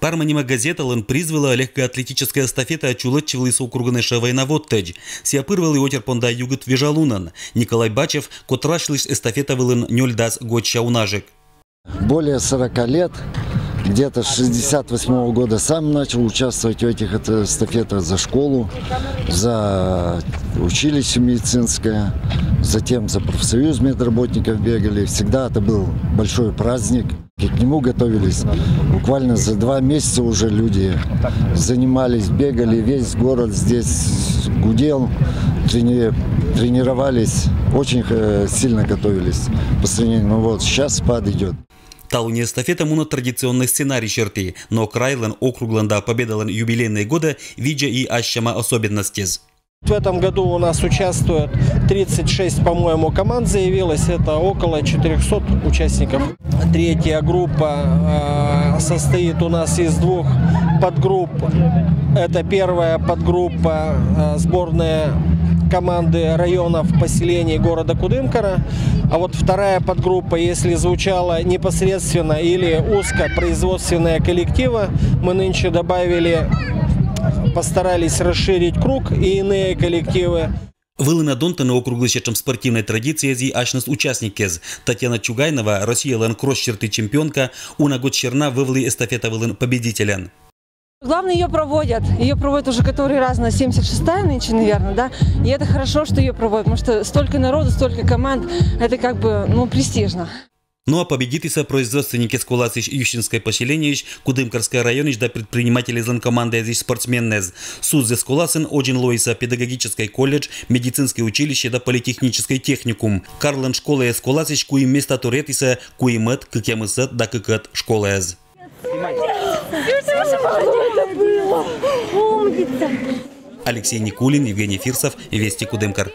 Парманима газета лан призвала легкоатлетическая эстафета очулатчивалась округанеша воеводтедж. Сиапырвал и отерпонда югат вежалунан. Николай Бачев котрашлиш эстафета вылын нёльдас год унажек. Более 40 лет, где-то с 68-го года сам начал участвовать в этих эстафетах за школу, за училище медицинское, затем за профсоюз медработников бегали. Всегда это был большой праздник. И к нему готовились. Буквально за 2 месяца уже люди занимались, бегали, весь город здесь гудел, тренировались, очень сильно готовились по сравнению. Ну вот, сейчас спад идет. Талуне эстафета муна традиционный сценарий черты, но крайлан округланда победалан юбилейные года, видя и ащама особенности. В этом году у нас участвует 36, по-моему, команд заявилось, это около 400 участников. Третья группа состоит у нас из 2 подгрупп. Это первая подгруппа сборная команды районов, поселений города Кудымкара. А вот вторая подгруппа, если звучала непосредственно или узкопроизводственные коллективы, мы нынче добавили, постарались расширить круг и иные коллективы. Вылына донтана округлыщачем спортивной традиции зи ашнес участникез. Татьяна Чугайнова, Россия лан кросс-черты чемпионка, уна год черна вывели эстафета вылын победителен. Главное, ее проводят уже который раз, на 76-я нынче, наверное, да, и это хорошо, что ее проводят, потому что столько народу, столько команд, это как бы, ну, престижно. Ну а победителя производственники сколасыш Ющинской поселения, Кудымкарская районищ да предприниматели зан команды здесь спортсменнез. Судзе сколасын Оджин Лоиса педагогический колледж, медицинское училище да политехнический техникум. Карлан школа из сколасыш куи места туретиса куимет кыкемысет да кыкет школез. Алексей Никулин, Евгений Фирсов, Вести Кудымкар.